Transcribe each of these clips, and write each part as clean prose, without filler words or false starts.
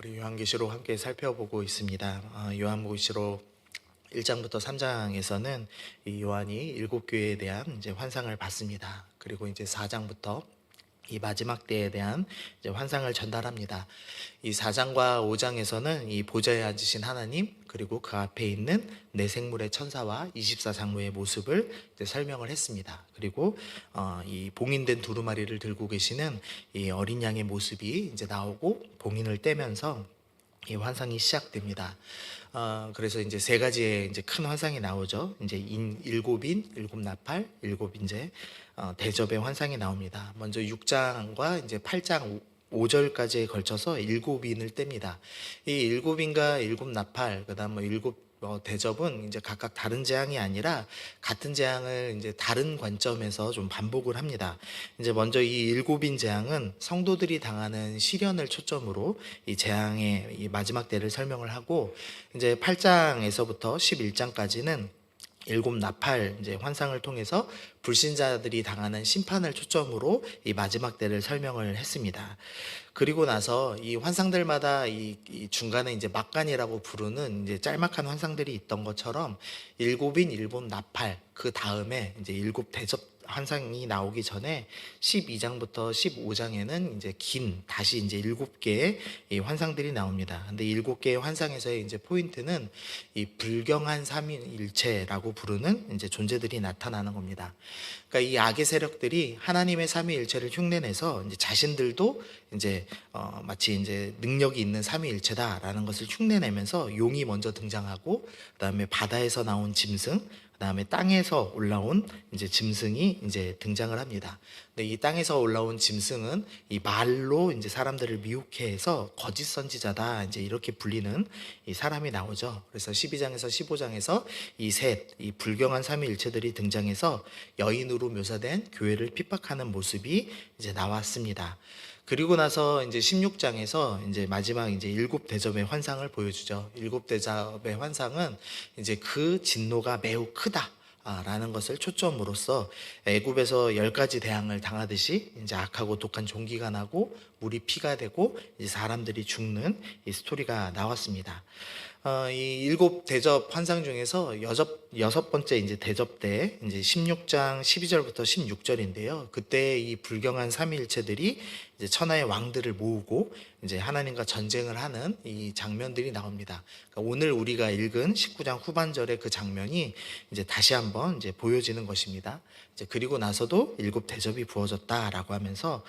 우리 요한계시록 함께 살펴보고 있습니다. 요한계시록 1장부터 3장에서는 이 요한이 일곱 교회에 대한 이제 환상을 봤습니다. 그리고 이제 4장부터 이 마지막 때에 대한 이제 환상을 전달합니다. 이 4장과 5장에서는 이 보좌에 앉으신 하나님, 그리고 그 앞에 있는 네 생물의 천사와 24장로의 모습을 이제 설명을 했습니다. 그리고 이 봉인된 두루마리를 들고 계시는 이 어린 양의 모습이 이제 나오고 봉인을 떼면서 이 환상이 시작됩니다. 그래서 이제 세 가지의 이제 큰 환상이 나오죠. 이제 일곱인, 일곱 나팔, 일곱 이제 대접의 환상이 나옵니다. 먼저 6장과 이제 8장 5절까지에 걸쳐서 일곱인을 뗍니다. 이 일곱인과 일곱 나팔, 그다음 뭐 일곱 대접은 이제 각각 다른 재앙이 아니라 같은 재앙을 이제 다른 관점에서 좀 반복을 합니다. 이제 먼저 이 일곱인 재앙은 성도들이 당하는 시련을 초점으로 이 재앙의 이 마지막 때를 설명을 하고, 이제 8장에서부터 11장까지는 일곱 나팔 이제 환상을 통해서 불신자들이 당하는 심판을 초점으로 이 마지막 때를 설명을 했습니다. 그리고 나서 이 환상들마다 이 중간에 이제 막간이라고 부르는 이제 짤막한 환상들이 있던 것처럼 일곱인, 일곱 나팔, 그 다음에 이제 일곱 대접 환상이 나오기 전에 12장부터 15장에는 이제 다시 이제 7개의 이 환상들이 나옵니다. 근데 7개의 환상에서의 이제 포인트는 이 불경한 삼위일체라고 부르는 이제 존재들이 나타나는 겁니다. 그러니까 이 악의 세력들이 하나님의 삼위일체를 흉내내서 이제 자신들도 이제 마치 이제 능력이 있는 삼위일체다라는 것을 흉내내면서 용이 먼저 등장하고, 그다음에 바다에서 나온 짐승, 그다음에 땅에서 올라온 이제 짐승이 이제 등장을 합니다. 근데 이 땅에서 올라온 짐승은 이 말로 이제 사람들을 미혹해 해서 거짓 선지자다, 이제 이렇게 불리는 이 사람이 나오죠. 그래서 12장에서 15장에서 이 불경한 삼위일체들이 등장해서 여인으로 묘사된 교회를 핍박하는 모습이 이제 나왔습니다. 그리고 나서 이제 16장에서 이제 마지막 이제 일곱 대접의 환상을 보여주죠. 일곱 대접의 환상은 이제 그 진노가 매우 크다 라는 것을 초점으로써 애굽에서 10가지 대항을 당하듯이 이제 악하고 독한 종기가 나고 물이 피가 되고 이제 사람들이 죽는 이 스토리가 나왔습니다. 이 일곱 대접 환상 중에서 여섯 번째 이제 대접 때 이제 16장 12절부터 16절인데요. 그때 이 불경한 삼위일체들이 이제 천하의 왕들을 모으고 이제 하나님과 전쟁을 하는 이 장면들이 나옵니다. 그러니까 오늘 우리가 읽은 19장 후반절의 그 장면이 이제 다시 한번 이제 보여지는 것입니다. 이제 그리고 나서도 일곱 대접이 부어졌다라고 하면서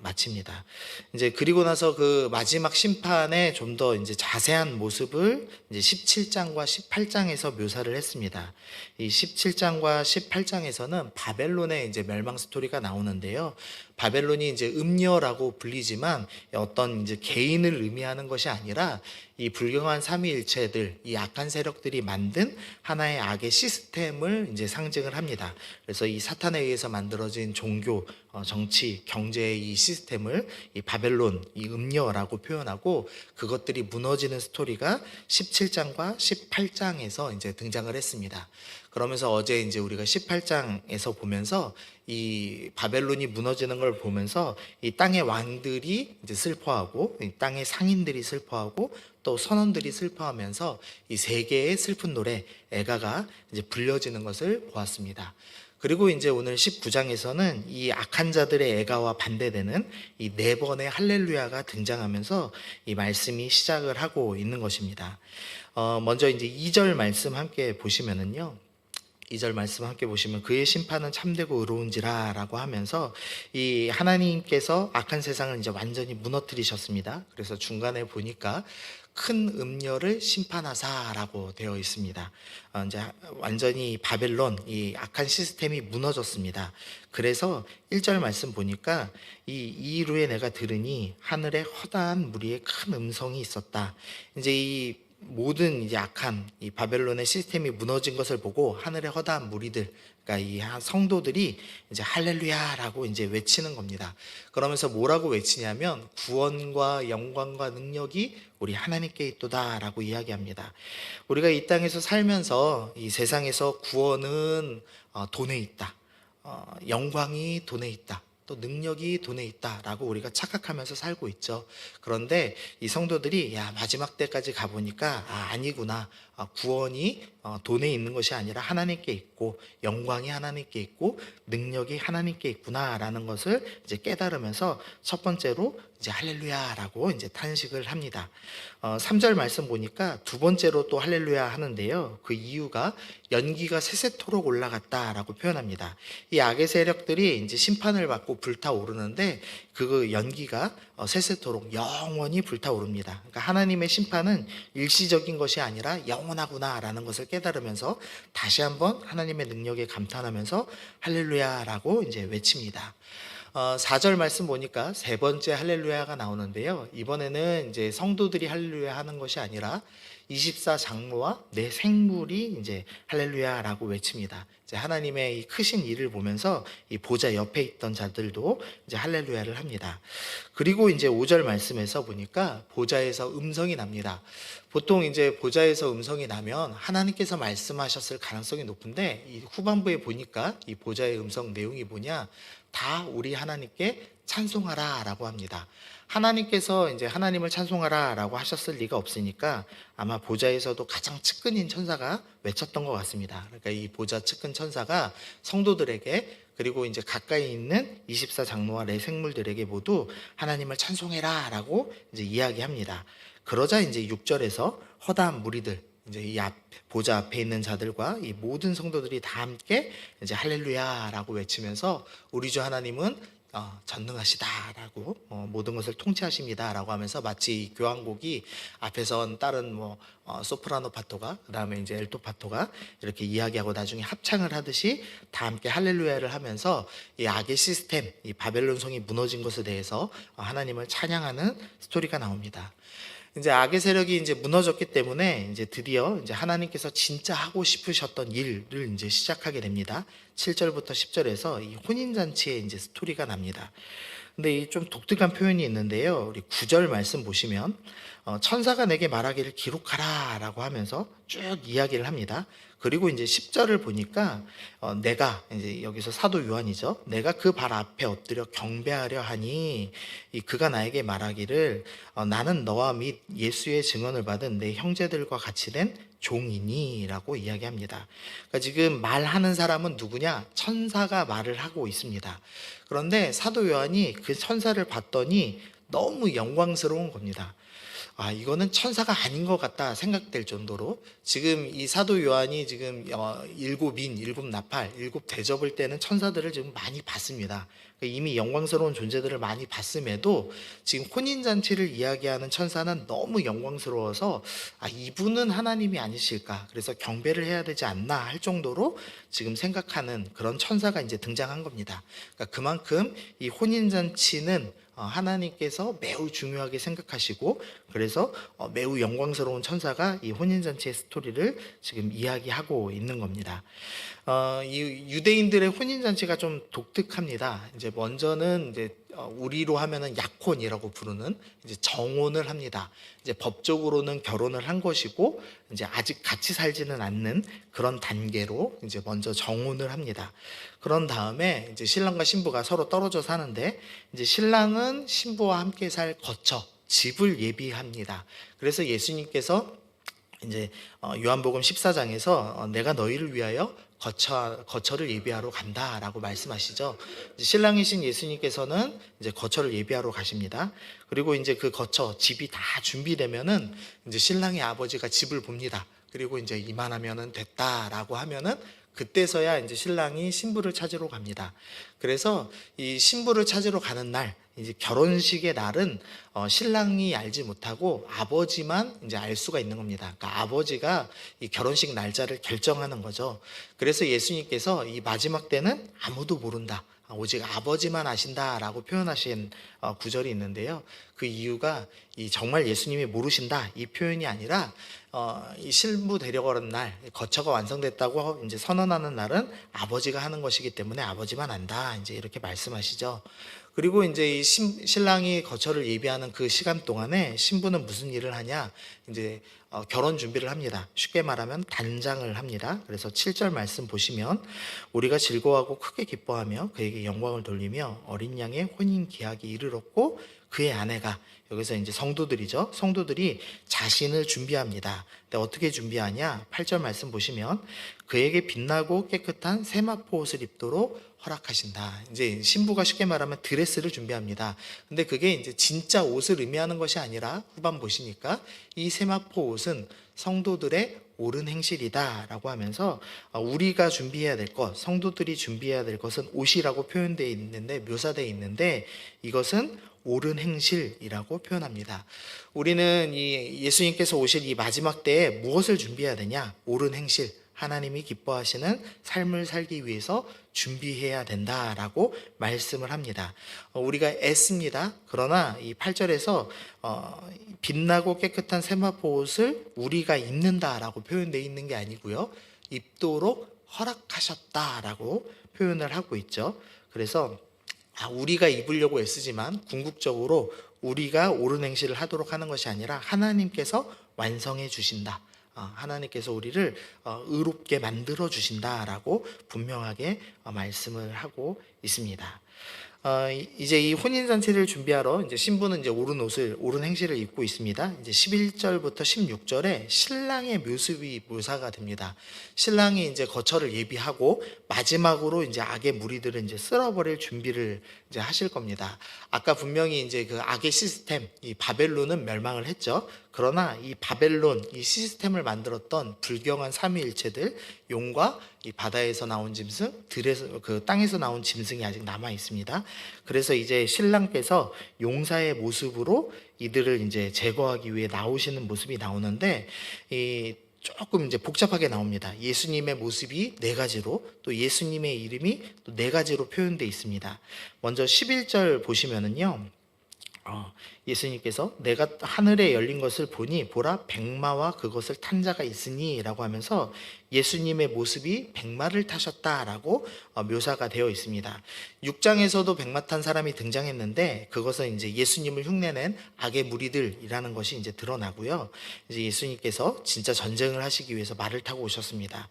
마칩니다. 이제 그리고 나서 그 마지막 심판의 좀 더 이제 자세한 모습을 이제 17장과 18장에서 묘사를 했습니다. 이 17장과 18장에서는 바벨론의 이제 멸망 스토리가 나오는데요. 바벨론이 이제 음녀라고 불리지만 어떤 이제 개인을 의미하는 것이 아니라 이 불경한 삼위일체들, 이 악한 세력들이 만든 하나의 악의 시스템을 이제 상징을 합니다. 그래서 이 사탄에 의해서 만들어진 종교, 정치, 경제의 이 시스템을 이 바벨론, 이 음녀라고 표현하고, 그것들이 무너지는 스토리가 17장과 18장에서 이제 등장을 했습니다. 그러면서 어제 이제 우리가 18장에서 보면서 이 바벨론이 무너지는 걸 보면서 이 땅의 왕들이 이제 슬퍼하고, 이 땅의 상인들이 슬퍼하고, 또 선원들이 슬퍼하면서 이 세 개의 슬픈 노래 애가가 이제 불려지는 것을 보았습니다. 그리고 이제 오늘 19장에서는 이 악한 자들의 애가와 반대되는 이 네 번의 할렐루야가 등장하면서 이 말씀이 시작을 하고 있는 것입니다. 먼저 이제 2절 말씀 함께 보시면은요. 2절 말씀 함께 보시면 그의 심판은 참되고 의로운지라 라고 하면서 이 하나님께서 악한 세상을 이제 완전히 무너뜨리셨습니다. 그래서 중간에 보니까 큰 음녀를 심판하사라고 되어 있습니다. 이제 완전히 바벨론 이 악한 시스템이 무너졌습니다. 그래서 1절 말씀 보니까 이 이루에 내가 들으니 하늘에 허다한 무리의 큰 음성이 있었다. 이제 이 모든 이제 악한 이 바벨론의 시스템이 무너진 것을 보고 하늘의 허다한 무리들, 그러니까 이 성도들이 이제 할렐루야라고 이제 외치는 겁니다. 그러면서 뭐라고 외치냐면 구원과 영광과 능력이 우리 하나님께 있도다라고 이야기합니다. 우리가 이 땅에서 살면서 이 세상에서 구원은 돈에 있다, 영광이 돈에 있다, 또 능력이 돈에 있다라고 우리가 착각하면서 살고 있죠. 그런데 이 성도들이 야 마지막 때까지 가보니까 아니구나. 구원이 돈에 있는 것이 아니라 하나님께 있고 영광이 하나님께 있고 능력이 하나님께 있구나라는 것을 이제 깨달으면서 첫 번째로 이제 할렐루야라고 이제 탄식을 합니다. 3절 말씀 보니까 두 번째로 또 할렐루야 하는데요. 그 이유가 연기가 세세토록 올라갔다라고 표현합니다. 이 악의 세력들이 이제 심판을 받고 불타오르는데 그 연기가 세세토록 영원히 불타오릅니다. 그러니까 하나님의 심판은 일시적인 것이 아니라 영원하구나라는 것을 깨달으면서 다시 한번 하나님의 능력에 감탄하면서 할렐루야라고 이제 외칩니다. 4절 말씀 보니까 세 번째 할렐루야가 나오는데요. 이번에는 이제 성도들이 할렐루야 하는 것이 아니라 24장로와 내 생물이 이제 할렐루야라고 외칩니다. 이제 하나님의 이 크신 일을 보면서 이 보좌 옆에 있던 자들도 이제 할렐루야를 합니다. 그리고 이제 5절 말씀에서 보니까 보좌에서 음성이 납니다. 보통 이제 보좌에서 음성이 나면 하나님께서 말씀하셨을 가능성이 높은데 이 후반부에 보니까 이 보좌의 음성 내용이 뭐냐? 다 우리 하나님께 찬송하라라고 합니다. 하나님께서 이제 하나님을 찬송하라라고 하셨을 리가 없으니까 아마 보좌에서도 가장 측근인 천사가 외쳤던 것 같습니다. 그러니까 이 보좌 측근 천사가 성도들에게 그리고 이제 가까이 있는 24장로와 내 생물들에게 모두 하나님을 찬송해라라고 이제 이야기합니다. 그러자 이제 6절에서 허다한 무리들 이제 이 보좌 앞에 있는 자들과 이 모든 성도들이 다 함께 이제 할렐루야라고 외치면서 우리 주 하나님은 전능하시다라고 모든 것을 통치하십니다라고 하면서 마치 교향곡이 앞에선 다른 소프라노 파토가 그다음에 이제 엘토 파토가 이렇게 이야기하고 나중에 합창을 하듯이 다 함께 할렐루야를 하면서 이 악의 시스템, 이 바벨론 성이 무너진 것에 대해서 하나님을 찬양하는 스토리가 나옵니다. 이제 악의 세력이 이제 무너졌기 때문에 이제 드디어 이제 하나님께서 진짜 하고 싶으셨던 일을 이제 시작하게 됩니다. 7절부터 10절에서 이 혼인잔치의 이제 스토리가 납니다. 근데 이 좀 독특한 표현이 있는데요. 우리 9절 말씀 보시면 천사가 내게 말하기를 기록하라라고 하면서 쭉 이야기를 합니다. 그리고 이제 10절을 보니까 내가 이제 여기서 사도 요한이죠. 내가 그 발 앞에 엎드려 경배하려 하니 그가 나에게 말하기를 나는 너와 및 예수의 증언을 받은 내 형제들과 같이 된 종이니라고 이야기합니다. 그러니까 지금 말하는 사람은 누구냐? 천사가 말을 하고 있습니다. 그런데 사도 요한이 그 천사를 봤더니 너무 영광스러운 겁니다. 이거는 천사가 아닌 것 같다 생각될 정도로 지금 이 사도 요한이 지금 일곱 인, 일곱 나팔, 일곱 대접을 때는 천사들을 지금 많이 봤습니다. 이미 영광스러운 존재들을 많이 봤음에도 지금 혼인잔치를 이야기하는 천사는 너무 영광스러워서 이분은 하나님이 아니실까, 그래서 경배를 해야 되지 않나 할 정도로 지금 생각하는 그런 천사가 이제 등장한 겁니다. 그러니까 그만큼 이 혼인잔치는 하나님께서 매우 중요하게 생각하시고 그래서 매우 영광스러운 천사가 이 혼인잔치의 스토리를 지금 이야기하고 있는 겁니다. 이 유대인들의 혼인잔치가 좀 독특합니다. 이제 먼저는 이제 우리로 하면은 약혼이라고 부르는 이제 정혼을 합니다. 이제 법적으로는 결혼을 한 것이고 이제 아직 같이 살지는 않는 그런 단계로 이제 먼저 정혼을 합니다. 그런 다음에 이제 신랑과 신부가 서로 떨어져 사는데 이제 신랑은 신부와 함께 살 거처, 집을 예비합니다. 그래서 예수님께서 이제 요한복음 14장에서 내가 너희를 위하여 거처를 예비하러 간다라고 말씀하시죠. 이제 신랑이신 예수님께서는 이제 거처를 예비하러 가십니다. 그리고 이제 그 거처 집이 다 준비되면은 이제 신랑의 아버지가 집을 봅니다. 그리고 이제 이만하면은 됐다라고 하면은 그때서야 이제 신랑이 신부를 찾으러 갑니다. 그래서 이 신부를 찾으러 가는 날, 이제 결혼식의 날은 신랑이 알지 못하고 아버지만 이제 알 수가 있는 겁니다. 그러니까 아버지가 이 결혼식 날짜를 결정하는 거죠. 그래서 예수님께서 이 마지막 때는 아무도 모른다, 오직 아버지만 아신다라고 표현하신 구절이 있는데요. 그 이유가 이 정말 예수님이 모르신다 이 표현이 아니라 이 신부 데려가는 날, 거처가 완성됐다고 이제 선언하는 날은 아버지가 하는 것이기 때문에 아버지만 안다 이제 이렇게 말씀하시죠. 그리고 이제 이 신랑이 거처를 예비하는 그 시간 동안에 신부는 무슨 일을 하냐? 이제 결혼 준비를 합니다. 쉽게 말하면 단장을 합니다. 그래서 7절 말씀 보시면 우리가 즐거워하고 크게 기뻐하며 그에게 영광을 돌리며 어린 양의 혼인 계약이 이르렀고 그의 아내가, 여기서 이제 성도들이죠. 성도들이 자신을 준비합니다. 근데 어떻게 준비하냐? 8절 말씀 보시면 그에게 빛나고 깨끗한 세마포 옷을 입도록 허락하신다. 이제 신부가 쉽게 말하면 드레스를 준비합니다. 근데 그게 이제 진짜 옷을 의미하는 것이 아니라 후반 보시니까 이 세마포 옷은 성도들의 옳은 행실이다라고 하면서 우리가 준비해야 될 것, 성도들이 준비해야 될 것은 옷이라고 표현되어 있는데, 묘사되어 있는데 이것은 옳은 행실이라고 표현합니다. 우리는 이 예수님께서 오실 이 마지막 때에 무엇을 준비해야 되냐? 옳은 행실, 하나님이 기뻐하시는 삶을 살기 위해서 준비해야 된다라고 말씀을 합니다. 우리가 애씁니다. 그러나 이 8절에서 빛나고 깨끗한 세마포 옷을 우리가 입는다라고 표현되어 있는 게 아니고요, 입도록 허락하셨다라고 표현을 하고 있죠. 그래서 우리가 입으려고 애쓰지만 궁극적으로 우리가 옳은 행실을 하도록 하는 것이 아니라 하나님께서 완성해 주신다. 하나님께서 우리를 의롭게 만들어 주신다라고 분명하게 말씀을 하고 있습니다. 이제 이 혼인잔치를 준비하러 이제 신부는 이제 옳은 행실을 입고 있습니다. 이제 11절부터 16절에 신랑의 모습이 묘사가 됩니다. 신랑이 이제 거처를 예비하고 마지막으로 이제 악의 무리들을 이제 쓸어버릴 준비를 이제 하실 겁니다. 아까 분명히 이제 그 악의 시스템, 이 바벨론은 멸망을 했죠. 그러나 이 바벨론, 이 시스템을 만들었던 불경한 삼위일체들, 용과 이 바다에서 나온 짐승, 그 땅에서 나온 짐승이 아직 남아 있습니다. 그래서 이제 신랑께서 용사의 모습으로 이들을 이제 제거하기 위해 나오시는 모습이 나오는데, 이 조금 이제 복잡하게 나옵니다. 예수님의 모습이 네 가지로, 또 예수님의 이름이 또 네 가지로 표현되어 있습니다. 먼저 11절 보시면은요, 예수님께서 내가 하늘에 열린 것을 보니 보라 백마와 그것을 탄 자가 있으니 라고 하면서 예수님의 모습이 백마를 타셨다라고 묘사가 되어 있습니다. 6장에서도 백마 탄 사람이 등장했는데 그것은 이제 예수님을 흉내낸 악의 무리들이라는 것이 이제 드러나고요. 이제 예수님께서 진짜 전쟁을 하시기 위해서 말을 타고 오셨습니다.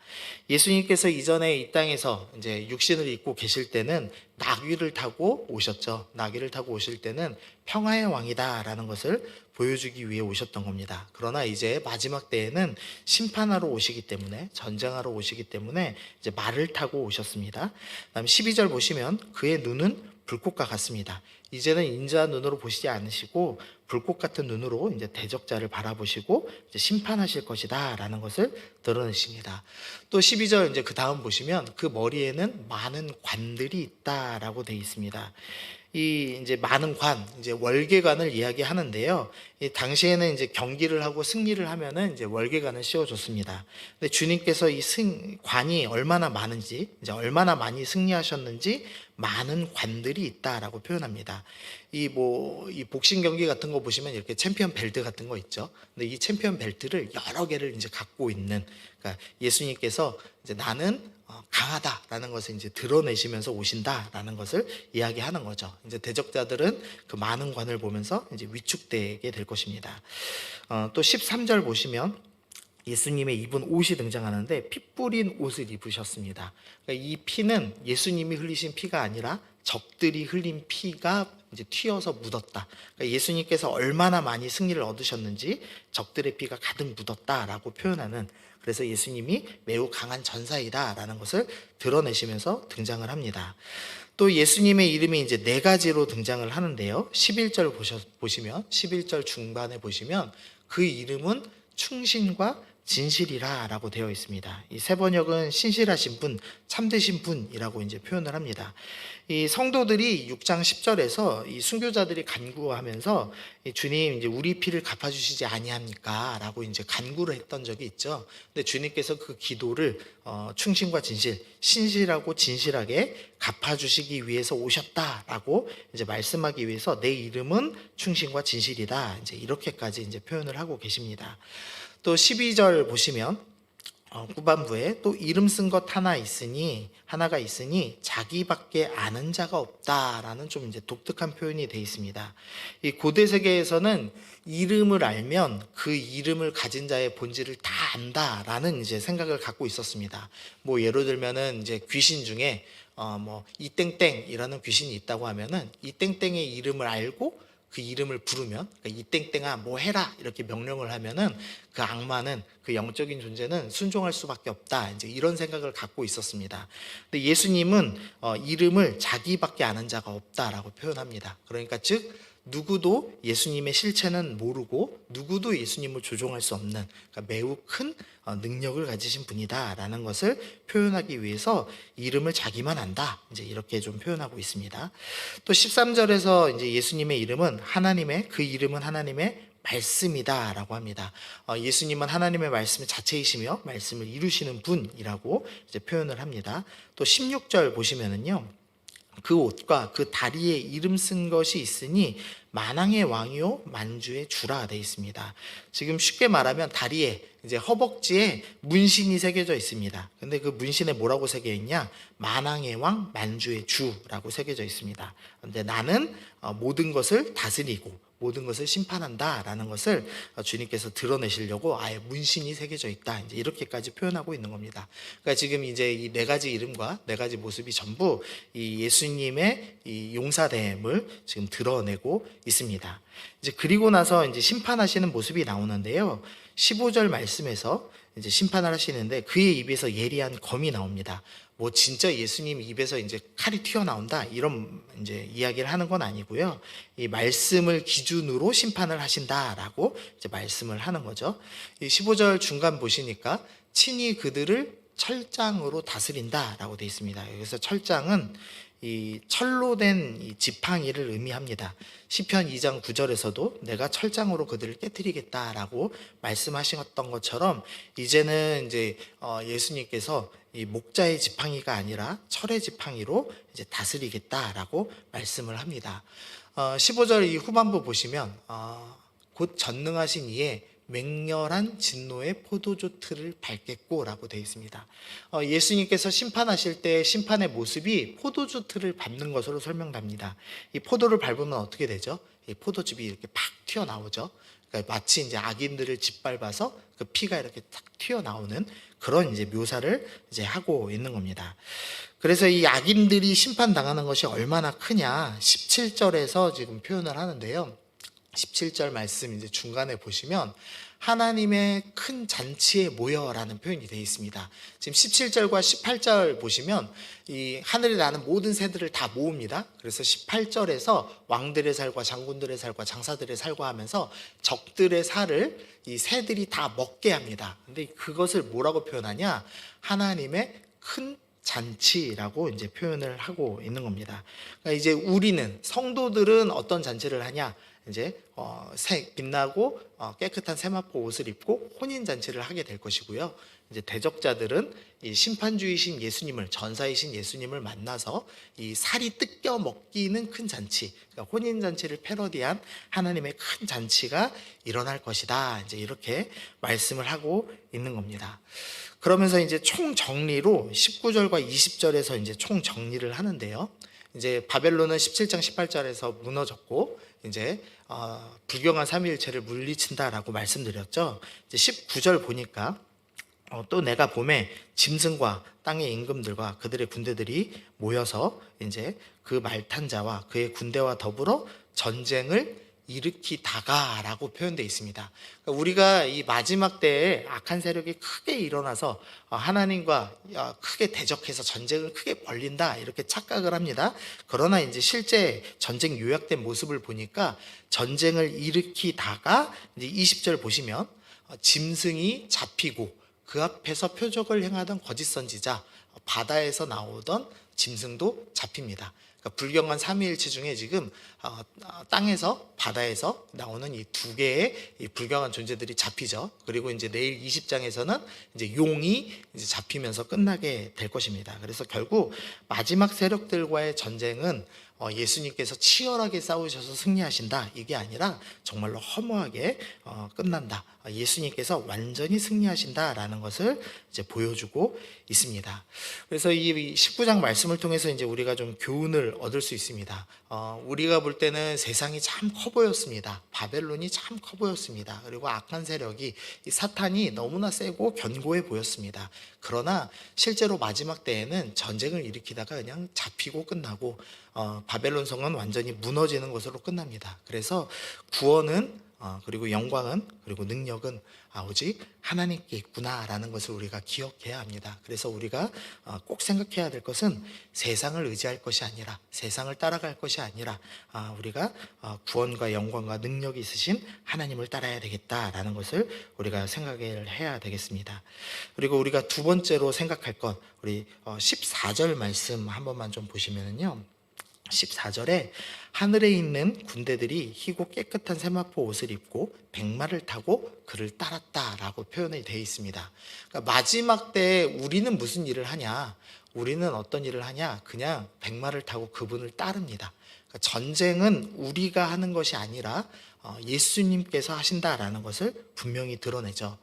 예수님께서 이전에 이 땅에서 이제 육신을 입고 계실 때는 나귀를 타고 오셨죠. 나귀를 타고 오실 때는 평화의 왕이다라는 것을 보여주기 위해 오셨던 겁니다. 그러나 이제 마지막 때에는 심판하러 오시기 때문에, 전쟁하러 오시기 때문에 이제 말을 타고 오셨습니다. 다음 12절 보시면 그의 눈은 불꽃과 같습니다. 이제는 인자한 눈으로 보시지 않으시고 불꽃 같은 눈으로 이제 대적자를 바라보시고 이제 심판하실 것이다라는 것을 드러내십니다. 또 12절 이제 그 다음 보시면 그 머리에는 많은 관들이 있다라고 되어 있습니다. 이 이제 많은 관, 이제 월계관을 이야기하는데요. 이 당시에는 이제 경기를 하고 승리를 하면은 이제 월계관을 씌워줬습니다. 근데 주님께서 이 관이 얼마나 많은지, 이제 얼마나 많이 승리하셨는지 많은 관들이 있다라고 표현합니다. 이 복싱 경기 같은 거 보시면 이렇게 챔피언 벨트 같은 거 있죠. 근데 이 챔피언 벨트를 여러 개를 이제 갖고 있는, 그러니까 예수님께서 이제 나는 강하다라는 것을 이제 드러내시면서 오신다라는 것을 이야기하는 거죠. 이제 대적자들은 그 많은 관을 보면서 이제 위축되게 될 것입니다. 또 13절 보시면 예수님의 입은 옷이 등장하는데 피 뿌린 옷을 입으셨습니다. 그러니까 이 피는 예수님이 흘리신 피가 아니라 적들이 흘린 피가 이제 튀어서 묻었다. 그러니까 예수님께서 얼마나 많이 승리를 얻으셨는지 적들의 피가 가득 묻었다라고 표현하는, 그래서 예수님이 매우 강한 전사이다라는 것을 드러내시면서 등장을 합니다. 또 예수님의 이름이 이제 네 가지로 등장을 하는데요. 11절 보시면 11절 중반에 보시면 그 이름은 충신과 진실이라 라고 되어 있습니다. 이 세 번역은 신실하신 분, 참되신 분이라고 이제 표현을 합니다. 이 성도들이 6장 10절에서 이 순교자들이 간구하면서 주님 이제 우리 피를 갚아주시지 아니합니까? 라고 이제 간구를 했던 적이 있죠. 근데 주님께서 그 기도를 충신과 진실, 신실하고 진실하게 갚아주시기 위해서 오셨다라고 이제 말씀하기 위해서 내 이름은 충신과 진실이다. 이제 이렇게까지 이제 표현을 하고 계십니다. 또 12절 보시면 후반부에 또 이름 쓴 것 하나가 있으니 자기밖에 아는 자가 없다라는 좀 이제 독특한 표현이 되어 있습니다. 이 고대 세계에서는 이름을 알면 그 이름을 가진 자의 본질을 다 안다라는 이제 생각을 갖고 있었습니다. 뭐 예로 들면은 이제 귀신 중에 뭐 이땡땡이라는 귀신이 있다고 하면은 이땡땡의 이름을 알고 그 이름을 부르면, 그러니까 이땡땡아 뭐 해라 이렇게 명령을 하면은 그 악마는, 그 영적인 존재는 순종할 수밖에 없다, 이제 이런 생각을 갖고 있었습니다. 근데 예수님은 이름을 자기밖에 아는 자가 없다라고 표현합니다. 그러니까 즉 누구도 예수님의 실체는 모르고 누구도 예수님을 조종할 수 없는, 그러니까 매우 큰 능력을 가지신 분이다라는 것을 표현하기 위해서 이름을 자기만 안다, 이제 이렇게 좀 표현하고 있습니다. 또 13절에서 이제 예수님의 이름은 그 이름은 하나님의 말씀이다라고 합니다. 예수님은 하나님의 말씀 자체이시며 말씀을 이루시는 분이라고 이제 표현을 합니다. 또 16절 보시면은요, 그 옷과 그 다리에 이름 쓴 것이 있으니 만왕의 왕이요 만주의 주라 되어 있습니다. 지금 쉽게 말하면 다리에, 이제 허벅지에 문신이 새겨져 있습니다. 근데 그 문신에 뭐라고 새겨 있냐? 만왕의 왕 만주의 주라고 새겨져 있습니다. 근데 나는 모든 것을 다스리고 모든 것을 심판한다라는 것을 주님께서 드러내시려고 아예 문신이 새겨져 있다, 이제 이렇게까지 표현하고 있는 겁니다. 그러니까 지금 이제 이 네 가지 이름과 네 가지 모습이 전부 이 예수님의 이 용사됨을 지금 드러내고 있습니다. 이제 그리고 나서 이제 심판하시는 모습이 나오는데요. 15절 말씀에서 이제 심판을 하시는데 그의 입에서 예리한 검이 나옵니다. 뭐 진짜 예수님 입에서 이제 칼이 튀어나온다 이런 이제 이야기를 하는 건 아니고요. 이 말씀을 기준으로 심판을 하신다라고 이제 말씀을 하는 거죠. 이 15절 중간 보시니까 친히 그들을 철장으로 다스린다라고 되어 있습니다. 여기서 철장은 이 철로 된 이 지팡이를 의미합니다. 시편 2장 9절에서도 내가 철장으로 그들을 깨뜨리겠다라고 말씀하셨던 것처럼 이제는 이제 예수님께서 이 목자의 지팡이가 아니라 철의 지팡이로 이제 다스리겠다라고 말씀을 합니다. 15절 이 후반부 보시면 곧 전능하신 이의 맹렬한 진노의 포도주 틀을 밟겠고라고 되어 있습니다. 예수님께서 심판하실 때 심판의 모습이 포도주 틀을 밟는 것으로 설명됩니다. 이 포도를 밟으면 어떻게 되죠? 이 포도즙이 이렇게 팍 튀어나오죠. 그러니까 마치 이제 악인들을 짓밟아서 그 피가 이렇게 탁 튀어나오는 그런 이제 묘사를 이제 하고 있는 겁니다. 그래서 이 악인들이 심판당하는 것이 얼마나 크냐 17절에서 지금 표현을 하는데요. 17절 말씀 이제 중간에 보시면 하나님의 큰 잔치에 모여라는 표현이 되어 있습니다. 지금 17절과 18절 보시면 이 하늘에 나는 모든 새들을 다 모읍니다. 그래서 18절에서 왕들의 살과 장군들의 살과 장사들의 살과 하면서 적들의 살을 이 새들이 다 먹게 합니다. 근데 그것을 뭐라고 표현하냐? 하나님의 큰 잔치라고 이제 표현을 하고 있는 겁니다. 그러니까 이제 우리는 성도들은 어떤 잔치를 하냐? 이제 빛나고 깨끗한 세마포 옷을 입고 혼인 잔치를 하게 될 것이고요. 이제 대적자들은 이 심판주이신 예수님을, 전사이신 예수님을 만나서 이 살이 뜯겨 먹기는 큰 잔치, 그러니까 혼인 잔치를 패러디한 하나님의 큰 잔치가 일어날 것이다. 이제 이렇게 말씀을 하고 있는 겁니다. 그러면서 이제 총 정리로 19절과 20절에서 이제 총 정리를 하는데요. 이제 바벨론은 17장 18절에서 무너졌고 이제 불경한 삼위일체를 물리친다라고 말씀드렸죠. 이제 19절 보니까 또 내가 봄에 짐승과 땅의 임금들과 그들의 군대들이 모여서 이제 그 말탄 자와 그의 군대와 더불어 전쟁을 일으키다가라고 표현되어 있습니다. 그러니까 우리가 이 마지막 때에 악한 세력이 크게 일어나서 하나님과 크게 대적해서 전쟁을 크게 벌린다 이렇게 착각을 합니다. 그러나 이제 실제 전쟁 요약된 모습을 보니까 전쟁을 일으키다가 이제 20절 보시면 짐승이 잡히고 그 앞에서 표적을 행하던 거짓 선지자, 바다에서 나오던 짐승도 잡힙니다. 그러니까 불경한 삼위일체 중에 지금 땅에서 바다에서 나오는 이 두 개의 이 불경한 존재들이 잡히죠. 그리고 이제 내일 20장에서는 이제 용이 이제 잡히면서 끝나게 될 것입니다. 그래서 결국 마지막 세력들과의 전쟁은 예수님께서 치열하게 싸우셔서 승리하신다, 이게 아니라 정말로 허무하게 끝난다. 예수님께서 완전히 승리하신다라는 것을 이제 보여주고 있습니다. 그래서 이 19장 말씀을 통해서 이제 우리가 좀 교훈을 얻을 수 있습니다. 우리가 볼 때는 세상이 참 커 보였습니다. 바벨론이 참 커 보였습니다. 그리고 악한 세력이, 이 사탄이 너무나 세고 견고해 보였습니다. 그러나 실제로 마지막 때에는 전쟁을 일으키다가 그냥 잡히고 끝나고 바벨론 성은 완전히 무너지는 것으로 끝납니다. 그래서 구원은 그리고 영광은, 그리고 능력은 오직 하나님께 있구나라는 것을 우리가 기억해야 합니다. 그래서 우리가 꼭 생각해야 될 것은 세상을 의지할 것이 아니라, 세상을 따라갈 것이 아니라 우리가 구원과 영광과 능력이 있으신 하나님을 따라야 되겠다라는 것을 우리가 생각을 해야 되겠습니다. 그리고 우리가 두 번째로 생각할 것, 우리 14절 말씀 한 번만 좀 보시면은요, 14절에 하늘에 있는 군대들이 희고 깨끗한 세마포 옷을 입고 백마를 타고 그를 따랐다라고 표현이 되어 있습니다. 그러니까 마지막 때 우리는 무슨 일을 하냐? 우리는 어떤 일을 하냐? 그냥 백마를 타고 그분을 따릅니다. 그러니까 전쟁은 우리가 하는 것이 아니라 예수님께서 하신다라는 것을 분명히 드러내죠.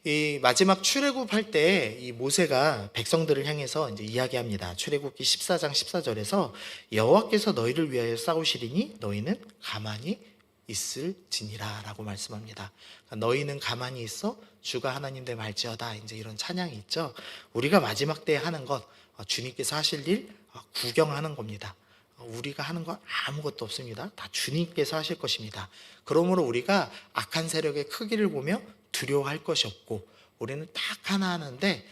이 마지막 출애굽할 때 이 모세가 백성들을 향해서 이제 이야기합니다. 출애굽기 14장 14절에서 여호와께서 너희를 위하여 싸우시리니 너희는 가만히 있을지니라라고 말씀합니다. 그러니까 너희는 가만히 있어 주가 하나님 됨 알지어다, 이제 이런 찬양이 있죠. 우리가 마지막 때에 하는 것, 주님께서 하실 일 구경하는 겁니다. 우리가 하는 거 아무것도 없습니다. 다 주님께서 하실 것입니다. 그러므로 우리가 악한 세력의 크기를 보며 두려워할 것이 없고, 우리는 딱 하나 하는데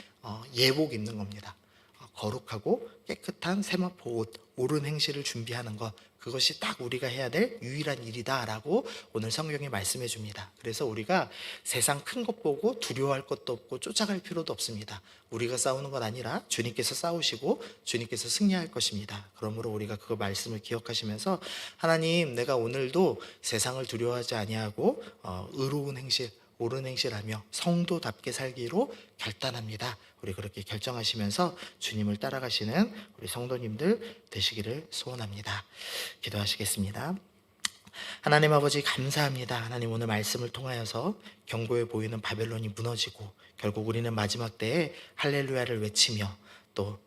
예복 입는 겁니다. 거룩하고 깨끗한 세마포 옷, 옳은 행실을 준비하는 것, 그것이 딱 우리가 해야 될 유일한 일이다라고 오늘 성경이 말씀해 줍니다. 그래서 우리가 세상 큰 것 보고 두려워할 것도 없고 쫓아갈 필요도 없습니다. 우리가 싸우는 건 아니라 주님께서 싸우시고 주님께서 승리할 것입니다. 그러므로 우리가 그 말씀을 기억하시면서, 하나님, 내가 오늘도 세상을 두려워하지 아니하고 의로운 행실, 옳은 행실하며 성도답게 살기로 결단합니다. 우리 그렇게 결정하시면서 주님을 따라가시는 우리 성도님들 되시기를 소원합니다. 기도하시겠습니다. 하나님 아버지, 감사합니다. 하나님, 오늘 말씀을 통하여서 견고해 보이는 바벨론이 무너지고 결국 우리는 마지막 때에 할렐루야를 외치며 또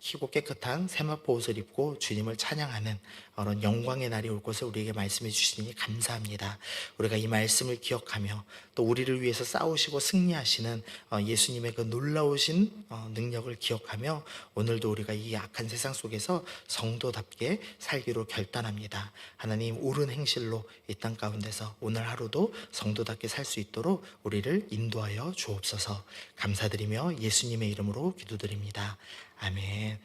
희고 깨끗한 세마포 옷을 입고 주님을 찬양하는 그런 영광의 날이 올 것을 우리에게 말씀해 주시니 감사합니다. 우리가 이 말씀을 기억하며 또 우리를 위해서 싸우시고 승리하시는 예수님의 그 놀라우신 능력을 기억하며 오늘도 우리가 이 악한 세상 속에서 성도답게 살기로 결단합니다. 하나님, 옳은 행실로 이 땅 가운데서 오늘 하루도 성도답게 살 수 있도록 우리를 인도하여 주옵소서. 감사드리며 예수님의 이름으로 기도드립니다. 아멘.